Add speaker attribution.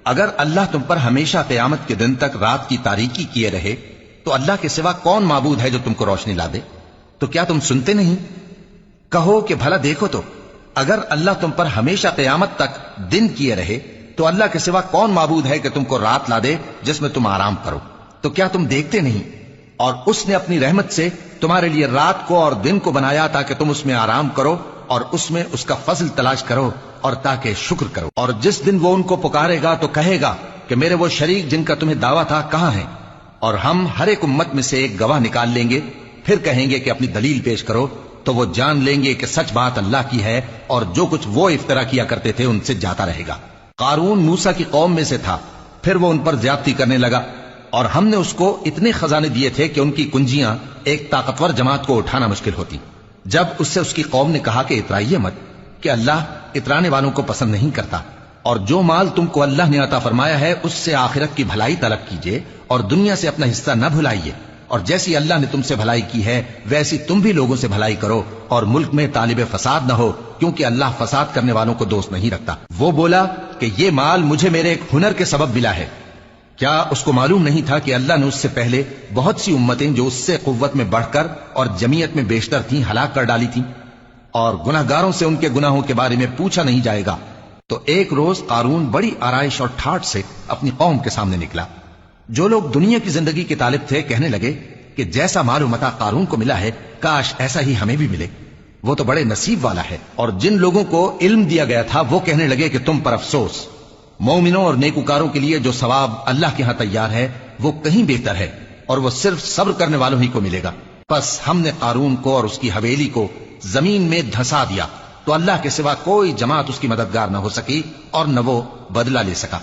Speaker 1: اگر اللہ تم پر ہمیشہ قیامت کے دن تک رات کی تاریکی کیے رہے تو اللہ کے سوا کون معبود ہے جو تم کو روشنی لا دے؟ تو کیا تم سنتے نہیں؟ کہو کہ بھلا دیکھو تو، اگر اللہ تم پر ہمیشہ قیامت تک دن کیے رہے تو اللہ کے سوا کون معبود ہے کہ تم کو رات لا دے جس میں تم آرام کرو؟ تو کیا تم دیکھتے نہیں؟ اور اس نے اپنی رحمت سے تمہارے لیے رات کو اور دن کو بنایا تاکہ تم اس میں آرام کرو اور اس میں اس کا فضل تلاش کرو اور تاکہ شکر کرو۔ اور جس دن وہ ان کو پکارے گا تو کہے گا کہ میرے وہ شریک جن کا تمہیں دعویٰ تھا کہاں ہیں؟ اور ہم ہر ایک امت میں سے ایک گواہ نکال لیں گے، پھر کہیں گے کہ اپنی دلیل پیش کرو، تو وہ جان لیں گے کہ سچ بات اللہ کی ہے اور جو کچھ وہ افترا کیا کرتے تھے ان سے جاتا رہے گا۔ قارون موسیٰ کی قوم میں سے تھا، پھر وہ ان پر زیادتی کرنے لگا، اور ہم نے اس کو اتنے خزانے دیے تھے کہ ان کی کنجیاں ایک طاقتور جماعت کو اٹھانا مشکل ہوتی۔ جب اس سے اس کی قوم نے کہا کہ اترائیے مت، کہ اللہ اترانے والوں کو پسند نہیں کرتا، اور جو مال تم کو اللہ نے عطا فرمایا ہے اس سے آخرت کی بھلائی طلب کیجیے اور دنیا سے اپنا حصہ نہ بھلائیے، اور جیسی اللہ نے تم سے بھلائی کی ہے ویسی تم بھی لوگوں سے بھلائی کرو، اور ملک میں طالب فساد نہ ہو، کیونکہ اللہ فساد کرنے والوں کو دوست نہیں رکھتا۔ وہ بولا کہ یہ مال مجھے میرے ایک ہنر کے سبب ملا ہے۔ کیا اس کو معلوم نہیں تھا کہ اللہ نے اس سے پہلے بہت سی امتیں جو اس سے قوت میں بڑھ کر اور جمعیت میں بیشتر تھیں ہلاک کر ڈالی تھیں، اور گناہگاروں سے ان کے گناہوں کے بارے میں پوچھا نہیں جائے گا؟ تو ایک روز قارون بڑی آرائش اور ٹھاٹ سے اپنی قوم کے سامنے نکلا۔ جو لوگ دنیا کی زندگی کے طالب تھے کہنے لگے کہ جیسا مال و متاع قارون کو ملا ہے کاش ایسا ہی ہمیں بھی ملے، وہ تو بڑے نصیب والا ہے۔ اور جن لوگوں کو علم دیا گیا تھا وہ کہنے لگے کہ تم پر افسوس، مومنوں اور نیکوکاروں کے لیے جو ثواب اللہ کے ہاں تیار ہے وہ کہیں بہتر ہے، اور وہ صرف صبر کرنے والوں ہی کو ملے گا۔ بس ہم نے قارون کو اور اس کی حویلی کو زمین میں دھسا دیا، تو اللہ کے سوا کوئی جماعت اس کی مددگار نہ ہو سکی اور نہ وہ بدلہ لے سکا۔